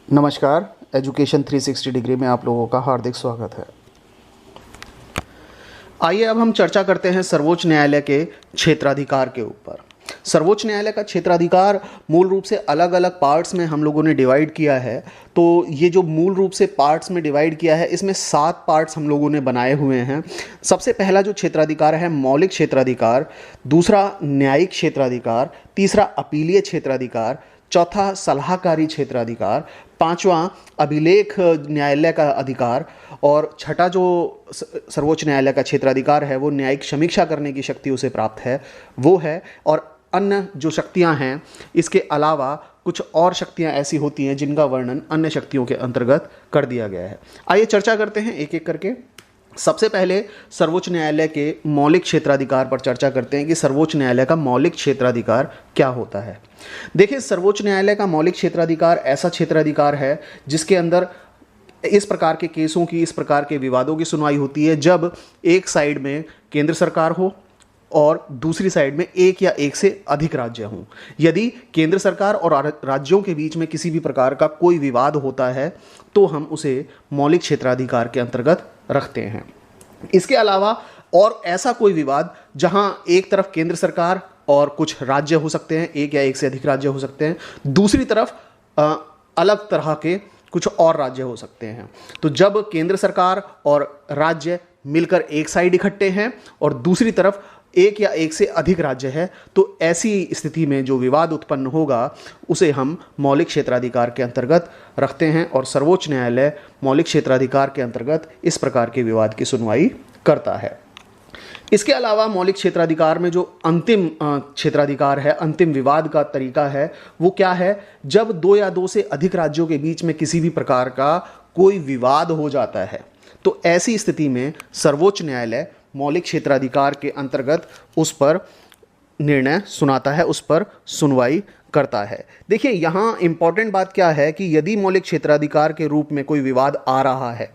नमस्कार। Education 360 degree में आप लोगों का हार्दिक स्वागत है। आइए अब हम चर्चा करते हैं सर्वोच्च न्यायालय के क्षेत्राधिकार के ऊपर। सर्वोच्च न्यायालय का क्षेत्राधिकार मूल रूप से अलग अलग पार्ट्स में हम लोगों ने डिवाइड किया है। तो ये जो मूल रूप से पार्ट्स में डिवाइड किया है, इसमें 7 पार्ट्स हम लोगों ने बनाए हुए हैं। सबसे पहला जो क्षेत्राधिकार है मौलिक क्षेत्राधिकार, दूसरा न्यायिक क्षेत्राधिकार, तीसरा अपीलीय क्षेत्राधिकार, चौथा सलाहकारी क्षेत्राधिकार, पांचवा अभिलेख न्यायालय का अधिकार और छठा जो सर्वोच्च न्यायालय का क्षेत्राधिकार है वो न्यायिक समीक्षा करने की शक्ति उसे प्राप्त है वो है। और अन्य जो शक्तियां हैं, इसके अलावा कुछ और शक्तियां ऐसी होती हैं जिनका वर्णन अन्य शक्तियों के अंतर्गत कर दिया गया है। आइए चर्चा करते हैं एक एक करके। सबसे पहले सर्वोच्च न्यायालय के मौलिक क्षेत्राधिकार पर चर्चा करते हैं कि सर्वोच्च न्यायालय का मौलिक क्षेत्राधिकार क्या होता है। देखिए, सर्वोच्च न्यायालय का मौलिक क्षेत्राधिकार ऐसा क्षेत्राधिकार है जिसके अंदर इस प्रकार के केसों की, इस प्रकार के विवादों की सुनवाई होती है जब एक साइड में केंद्र सरकार हो और दूसरी साइड में एक या एक से अधिक राज्य हों। यदि केंद्र सरकार और राज्यों के बीच में किसी भी प्रकार का कोई विवाद होता है तो हम उसे मौलिक क्षेत्राधिकार के अंतर्गत रखते हैं। इसके अलावा और ऐसा कोई विवाद जहां एक तरफ केंद्र सरकार और कुछ राज्य हो सकते हैं, एक या एक से अधिक राज्य हो सकते हैं, दूसरी तरफ अलग तरह के कुछ और राज्य हो सकते हैं। तो जब केंद्र सरकार और राज्य मिलकर एक साइड इकट्ठे हैं और दूसरी तरफ एक या एक से अधिक राज्य है, तो ऐसी स्थिति में जो विवाद उत्पन्न होगा उसे हम मौलिक क्षेत्राधिकार के अंतर्गत रखते हैं और सर्वोच्च न्यायालय मौलिक क्षेत्राधिकार के अंतर्गत इस प्रकार के विवाद की सुनवाई करता है। इसके अलावा मौलिक क्षेत्राधिकार में जो अंतिम क्षेत्राधिकार है, अंतिम विवाद का तरीका है, वो क्या है? जब 2 या 2 से अधिक राज्यों के बीच में किसी भी प्रकार का कोई विवाद हो जाता है तो ऐसी स्थिति में सर्वोच्च न्यायालय मौलिक क्षेत्राधिकार के अंतर्गत उस पर निर्णय सुनाता है, उस पर सुनवाई करता है। देखिए, यहाँ इंपॉर्टेंट बात क्या है कि यदि मौलिक क्षेत्राधिकार के रूप में कोई विवाद आ रहा है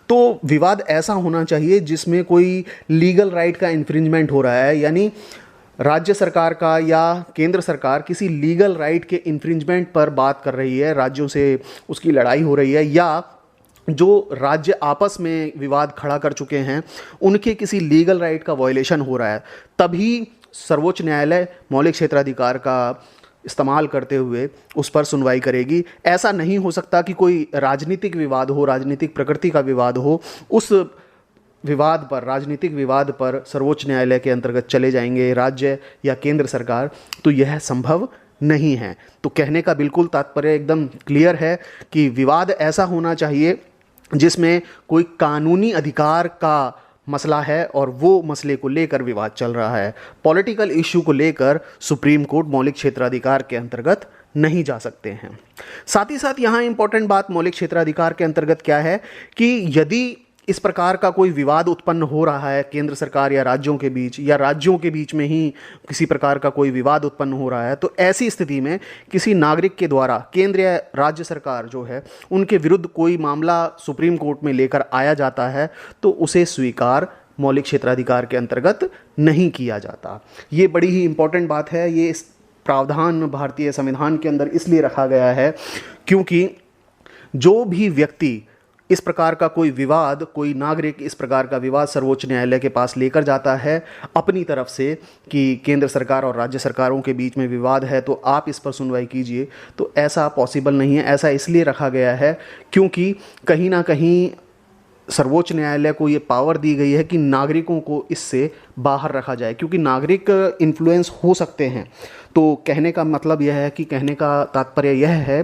तो विवाद ऐसा होना चाहिए जिसमें कोई लीगल राइट का इन्फ्रिंजमेंट हो रहा है, यानी राज्य सरकार का या केंद्र सरकार किसी लीगल राइट के इन्फ्रिंजमेंट पर बात कर रही है, राज्यों से उसकी लड़ाई हो रही है, या जो राज्य आपस में विवाद खड़ा कर चुके हैं उनके किसी लीगल राइट का वायलेशन हो रहा है, तभी सर्वोच्च न्यायालय मौलिक क्षेत्राधिकार का इस्तेमाल करते हुए उस पर सुनवाई करेगी। ऐसा नहीं हो सकता कि कोई राजनीतिक विवाद हो, राजनीतिक प्रकृति का विवाद हो, उस विवाद पर, राजनीतिक विवाद पर सर्वोच्च न्यायालय के अंतर्गत चले जाएंगे राज्य या केंद्र सरकार, तो यह संभव नहीं है। तो कहने का बिल्कुल तात्पर्य एकदम क्लियर है कि विवाद ऐसा होना चाहिए जिसमें कोई कानूनी अधिकार का मसला है और वो मसले को लेकर विवाद चल रहा है। पॉलिटिकल इश्यू को लेकर सुप्रीम कोर्ट मौलिक क्षेत्राधिकार के अंतर्गत नहीं जा सकते हैं। साथ ही साथ यहाँ इंपॉर्टेंट बात मौलिक क्षेत्राधिकार के अंतर्गत क्या है कि यदि इस प्रकार का कोई विवाद उत्पन्न हो रहा है केंद्र सरकार या राज्यों के बीच, या राज्यों के बीच में ही किसी प्रकार का कोई विवाद उत्पन्न हो रहा है, तो ऐसी स्थिति में किसी नागरिक के द्वारा केंद्र या राज्य सरकार जो है उनके विरुद्ध कोई मामला सुप्रीम कोर्ट में लेकर आया जाता है तो उसे स्वीकार मौलिक क्षेत्राधिकार के अंतर्गत नहीं किया जाता। ये बड़ी ही इंपॉर्टेंट बात है। ये इस प्रावधान भारतीय संविधान के अंदर इसलिए रखा गया है क्योंकि जो भी व्यक्ति इस प्रकार का कोई विवाद, कोई नागरिक इस प्रकार का विवाद सर्वोच्च न्यायालय के पास लेकर जाता है अपनी तरफ से कि केंद्र सरकार और राज्य सरकारों के बीच में विवाद है तो आप इस पर सुनवाई कीजिए, तो ऐसा पॉसिबल नहीं है। ऐसा इसलिए रखा गया है क्योंकि कहीं ना कहीं सर्वोच्च न्यायालय को ये पावर दी गई है कि नागरिकों को इससे बाहर रखा जाए, क्योंकि नागरिक इन्फ्लुएंस हो सकते हैं। तो कहने का मतलब यह है कि कहने का तात्पर्य यह है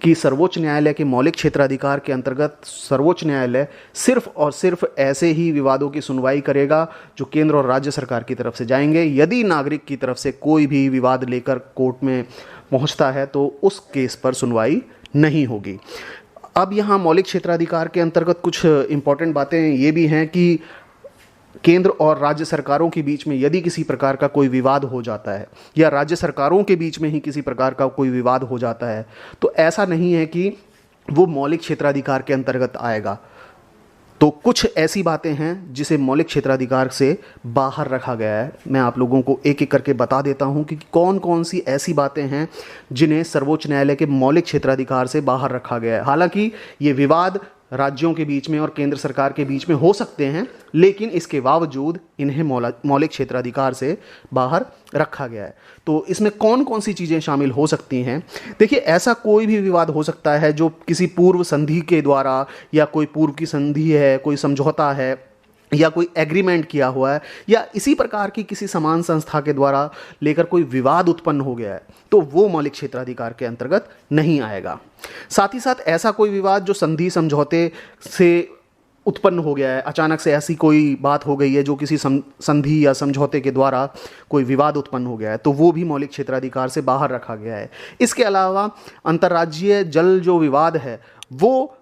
कि सर्वोच्च न्यायालय के मौलिक क्षेत्राधिकार के अंतर्गत सर्वोच्च न्यायालय सिर्फ और सिर्फ ऐसे ही विवादों की सुनवाई करेगा जो केंद्र और राज्य सरकार की तरफ से जाएंगे। यदि नागरिक की तरफ से कोई भी विवाद लेकर कोर्ट में पहुंचता है तो उस केस पर सुनवाई नहीं होगी। अब यहाँ मौलिक क्षेत्राधिकार के अंतर्गत कुछ इंपॉर्टेंट बातें ये भी हैं कि केंद्र और राज्य सरकारों के बीच में यदि किसी प्रकार का कोई विवाद हो जाता है या राज्य सरकारों के बीच में ही किसी प्रकार का कोई विवाद हो जाता है तो ऐसा नहीं है कि वो मौलिक क्षेत्राधिकार के अंतर्गत आएगा। तो कुछ ऐसी बातें हैं जिसे मौलिक क्षेत्राधिकार से बाहर रखा गया है। मैं आप लोगों को एक एक करके बता देता हूं कि कौन कौन सी ऐसी बातें हैं जिन्हें सर्वोच्च न्यायालय के मौलिक क्षेत्राधिकार से बाहर रखा गया है। हालांकि ये विवाद राज्यों के बीच में और केंद्र सरकार के बीच में हो सकते हैं, लेकिन इसके बावजूद इन्हें मौलिक क्षेत्राधिकार से बाहर रखा गया है। तो इसमें कौन कौन सी चीज़ें शामिल हो सकती हैं? देखिए, ऐसा कोई भी विवाद हो सकता है जो किसी पूर्व संधि के द्वारा, या कोई पूर्व की संधि है, कोई समझौता है, या कोई एग्रीमेंट किया हुआ है, या इसी प्रकार की किसी समान संस्था के द्वारा लेकर कोई विवाद उत्पन्न हो गया है, तो वो मौलिक क्षेत्राधिकार के अंतर्गत नहीं आएगा। साथ ही साथ ऐसा कोई विवाद जो संधि समझौते से उत्पन्न हो गया है, अचानक से ऐसी कोई बात हो गई है जो किसी संधि या समझौते के द्वारा कोई विवाद उत्पन्न हो गया है, तो वो भी मौलिक क्षेत्राधिकार से बाहर रखा गया है। इसके अलावा अंतर्राज्यीय जल जो विवाद है वो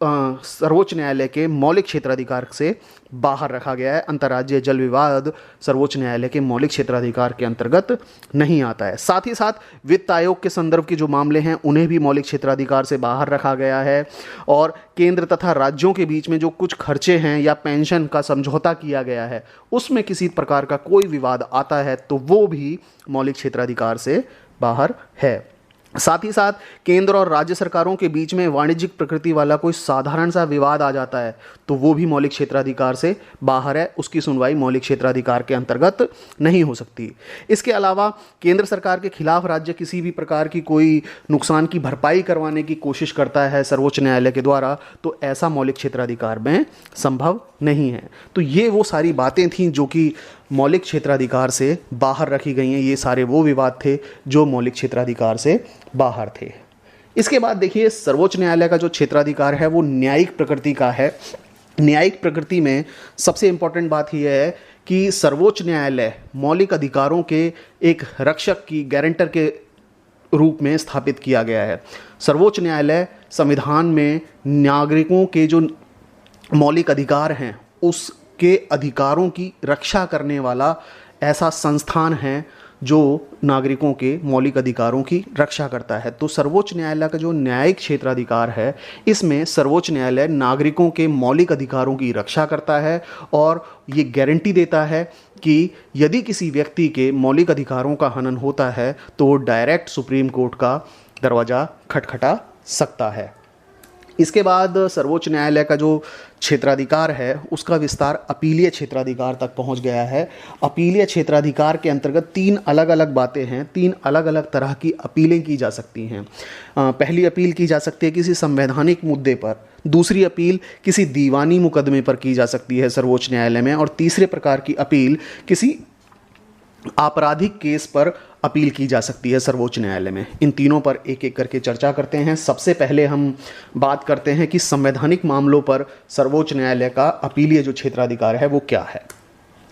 सर्वोच्च न्यायालय के मौलिक क्षेत्राधिकार से बाहर रखा गया है। अंतर्राज्यीय जल विवाद सर्वोच्च न्यायालय के मौलिक क्षेत्राधिकार के अंतर्गत नहीं आता है। साथ ही साथ वित्त आयोग के संदर्भ के जो मामले हैं उन्हें भी मौलिक क्षेत्राधिकार से बाहर रखा गया है। और केंद्र तथा राज्यों के बीच में जो कुछ खर्चे हैं या पेंशन का समझौता किया गया है, उसमें किसी प्रकार का कोई विवाद आता है तो वो भी मौलिक क्षेत्राधिकार से बाहर है। साथ ही साथ केंद्र और राज्य सरकारों के बीच में वाणिज्यिक प्रकृति वाला कोई साधारण सा विवाद आ जाता है तो वो भी मौलिक क्षेत्राधिकार से बाहर है, उसकी सुनवाई मौलिक क्षेत्राधिकार के अंतर्गत नहीं हो सकती। इसके अलावा केंद्र सरकार के खिलाफ राज्य किसी भी प्रकार की कोई नुकसान की भरपाई करवाने की कोशिश करता है सर्वोच्च न्यायालय के द्वारा, तो ऐसा मौलिक क्षेत्राधिकार में संभव नहीं है। तो ये वो सारी बातें थीं जो कि मौलिक क्षेत्राधिकार से बाहर रखी गई हैं। ये सारे वो विवाद थे जो मौलिक क्षेत्राधिकार से बाहर थे। इसके बाद देखिए, सर्वोच्च न्यायालय का जो क्षेत्राधिकार है वो न्यायिक प्रकृति का है। न्यायिक प्रकृति में सबसे इंपॉर्टेंट बात यह है कि सर्वोच्च न्यायालय मौलिक अधिकारों के एक रक्षक की गारंटर के रूप में स्थापित किया गया है। सर्वोच्च न्यायालय संविधान में नागरिकों के जो मौलिक अधिकार हैं उसके अधिकारों की रक्षा करने वाला ऐसा संस्थान है जो नागरिकों के मौलिक अधिकारों की रक्षा करता है। तो सर्वोच्च न्यायालय का जो न्यायिक क्षेत्राधिकार है, इसमें सर्वोच्च न्यायालय नागरिकों के मौलिक अधिकारों की रक्षा करता है और ये गारंटी देता है कि यदि किसी व्यक्ति के मौलिक अधिकारों का हनन होता है तो वो डायरेक्ट सुप्रीम कोर्ट का दरवाज़ा खटखटा सकता है। इसके बाद सर्वोच्च न्यायालय का जो क्षेत्राधिकार है उसका विस्तार अपीलीय क्षेत्राधिकार तक पहुंच गया है। अपीलीय क्षेत्राधिकार के अंतर्गत 3 अलग अलग बातें हैं, 3 अलग अलग तरह की अपीलें की जा सकती हैं। पहली अपील की जा सकती है किसी संवैधानिक मुद्दे पर, दूसरी अपील किसी दीवानी मुकदमे पर की जा सकती है सर्वोच्च न्यायालय में, और तीसरे प्रकार की अपील किसी आपराधिक केस पर अपील की जा सकती है सर्वोच्च न्यायालय में। इन तीनों पर एक एक करके चर्चा करते हैं। सबसे पहले हम बात करते हैं कि संवैधानिक मामलों पर सर्वोच्च न्यायालय का अपीलीय जो क्षेत्राधिकार है वो क्या है।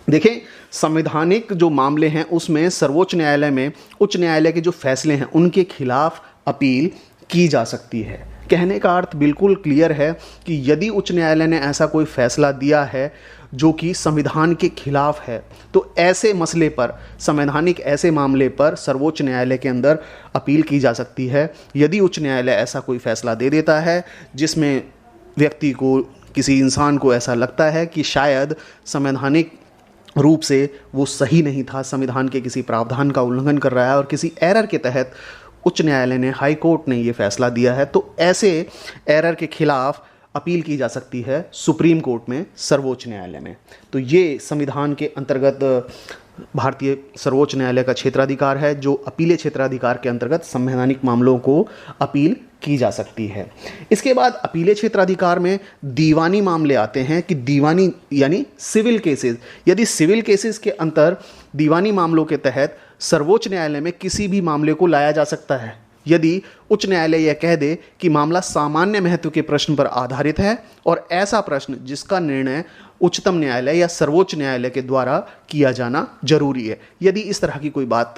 देखें, संवैधानिक जो मामले हैं उसमें सर्वोच्च न्यायालय में उच्च न्यायालय के जो फैसले हैं उनके खिलाफ अपील की जा सकती है। कहने का अर्थ बिल्कुल क्लियर है कि यदि उच्च न्यायालय ने ऐसा कोई फैसला दिया है जो कि संविधान के खिलाफ है, तो ऐसे मसले पर, संवैधानिक ऐसे मामले पर सर्वोच्च न्यायालय के अंदर अपील की जा सकती है। यदि उच्च न्यायालय ऐसा कोई फैसला दे देता है जिसमें व्यक्ति को, किसी इंसान को ऐसा लगता है कि शायद संवैधानिक रूप से वो सही नहीं था, संविधान के किसी प्रावधान का उल्लंघन कर रहा है और किसी एरर के तहत उच्च न्यायालय ने, हाई कोर्ट ने ये फैसला दिया है, तो ऐसे एरर के खिलाफ अपील की जा सकती है सुप्रीम कोर्ट में, सर्वोच्च न्यायालय में। तो ये संविधान के अंतर्गत भारतीय सर्वोच्च न्यायालय का क्षेत्राधिकार है जो अपीलीय क्षेत्राधिकार के अंतर्गत संवैधानिक मामलों को अपील की जा सकती है। इसके बाद अपीलीय क्षेत्राधिकार में दीवानी मामले आते हैं कि दीवानी यानी सिविल केसेस। यदि सिविल केसेस के अंतर दीवानी मामलों के तहत सर्वोच्च न्यायालय में किसी भी मामले को लाया जा सकता है यदि उच्च न्यायालय यह कह दे कि मामला सामान्य महत्व के प्रश्न पर आधारित है और ऐसा प्रश्न जिसका निर्णय उच्चतम न्यायालय या सर्वोच्च न्यायालय के द्वारा किया जाना जरूरी है। यदि इस तरह की कोई बात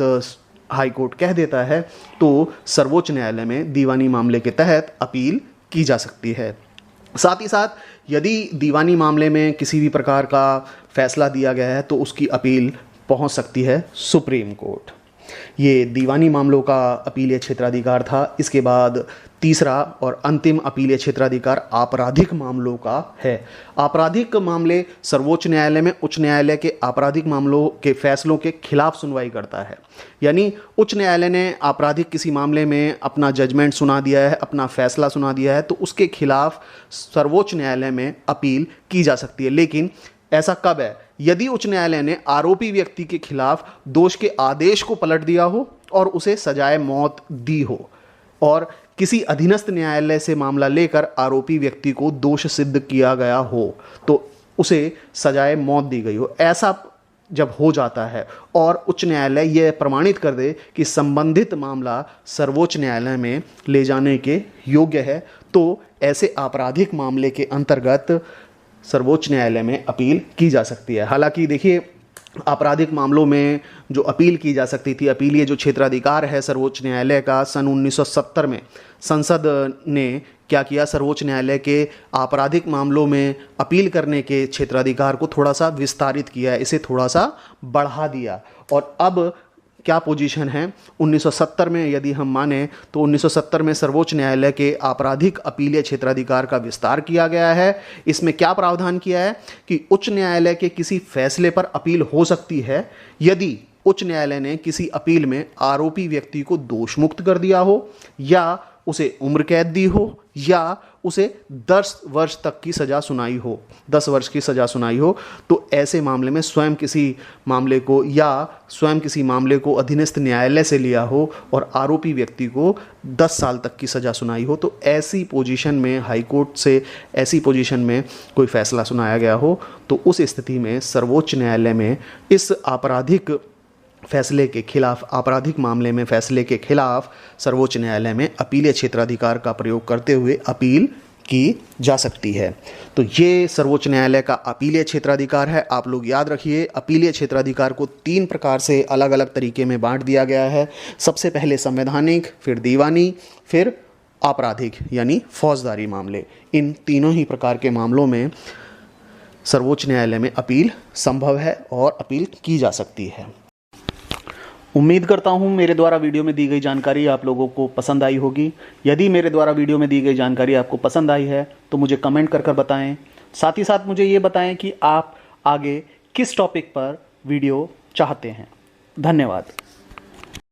हाई कोर्ट कह देता है तो सर्वोच्च न्यायालय में दीवानी मामले के तहत अपील की जा सकती है। साथ ही साथ यदि दीवानी मामले में किसी भी प्रकार का फैसला दिया गया है तो उसकी अपील पहुंच सकती है सुप्रीम कोर्ट। ये दीवानी मामलों का अपीलीय क्षेत्राधिकार था। इसके बाद तीसरा और अंतिम अपीलीय क्षेत्राधिकार आपराधिक मामलों का है। आपराधिक मामले सर्वोच्च न्यायालय में उच्च न्यायालय के आपराधिक मामलों के फैसलों के खिलाफ सुनवाई करता है। यानी उच्च न्यायालय ने आपराधिक किसी मामले में अपना जजमेंट सुना दिया है, अपना फैसला सुना दिया है, तो उसके खिलाफ सर्वोच्च न्यायालय में अपील की जा सकती है। लेकिन ऐसा कब है? यदि उच्च न्यायालय ने आरोपी व्यक्ति के खिलाफ दोष के आदेश को पलट दिया हो और उसे सजाए मौत दी हो, और किसी अधीनस्थ न्यायालय से मामला लेकर आरोपी व्यक्ति को दोष सिद्ध किया गया हो, तो उसे सजाए मौत दी गई हो। ऐसा जब हो जाता है और उच्च न्यायालय यह प्रमाणित कर दे कि संबंधित मामला सर्वोच्च न्यायालय में ले जाने के योग्य है, तो ऐसे आपराधिक मामले के अंतर्गत सर्वोच्च न्यायालय में अपील की जा सकती है। हालांकि देखिए, आपराधिक मामलों में जो अपील की जा सकती थी, अपीलीय जो क्षेत्राधिकार है सर्वोच्च न्यायालय का, सन 1970 में संसद ने क्या किया, सर्वोच्च न्यायालय के आपराधिक मामलों में अपील करने के क्षेत्राधिकार को थोड़ा सा विस्तारित किया, इसे थोड़ा सा बढ़ा दिया। और अब क्या पोजीशन है 1970 में, यदि हम माने तो 1970 में सर्वोच्च न्यायालय के आपराधिक अपीलीय क्षेत्राधिकार का विस्तार किया गया है। इसमें क्या प्रावधान किया है कि उच्च न्यायालय के किसी फैसले पर अपील हो सकती है यदि उच्च न्यायालय ने किसी अपील में आरोपी व्यक्ति को दोष मुक्त कर दिया हो, या उसे उम्र कैद दी हो, या उसे 10 वर्ष तक की सज़ा सुनाई हो, 10 वर्ष की सज़ा सुनाई हो। तो ऐसे मामले में स्वयं किसी मामले को अधीनस्थ न्यायालय से लिया हो और आरोपी व्यक्ति को 10 साल तक की सज़ा सुनाई हो, तो ऐसी पोजीशन में हाई कोर्ट से ऐसी पोजीशन में कोई फैसला सुनाया गया हो, तो उस स्थिति में सर्वोच्च न्यायालय में इस आपराधिक फैसले के खिलाफ, आपराधिक मामले में फैसले के खिलाफ सर्वोच्च न्यायालय में अपीलीय क्षेत्राधिकार का प्रयोग करते हुए अपील की जा सकती है। तो ये सर्वोच्च न्यायालय का अपीलीय क्षेत्राधिकार है। आप लोग याद रखिए, अपीलीय क्षेत्राधिकार को 3 प्रकार से अलग अलग तरीके में बांट दिया गया है। सबसे पहले संवैधानिक, फिर दीवानी, फिर आपराधिक यानी फौजदारी मामले। इन तीनों ही प्रकार के मामलों में सर्वोच्च न्यायालय में अपील संभव है और अपील की जा सकती है। उम्मीद करता हूँ मेरे द्वारा वीडियो में दी गई जानकारी आप लोगों को पसंद आई होगी। यदि मेरे द्वारा वीडियो में दी गई जानकारी आपको पसंद आई है तो मुझे कमेंट कर बताएं। साथ ही साथ मुझे ये बताएं कि आप आगे किस टॉपिक पर वीडियो चाहते हैं। धन्यवाद।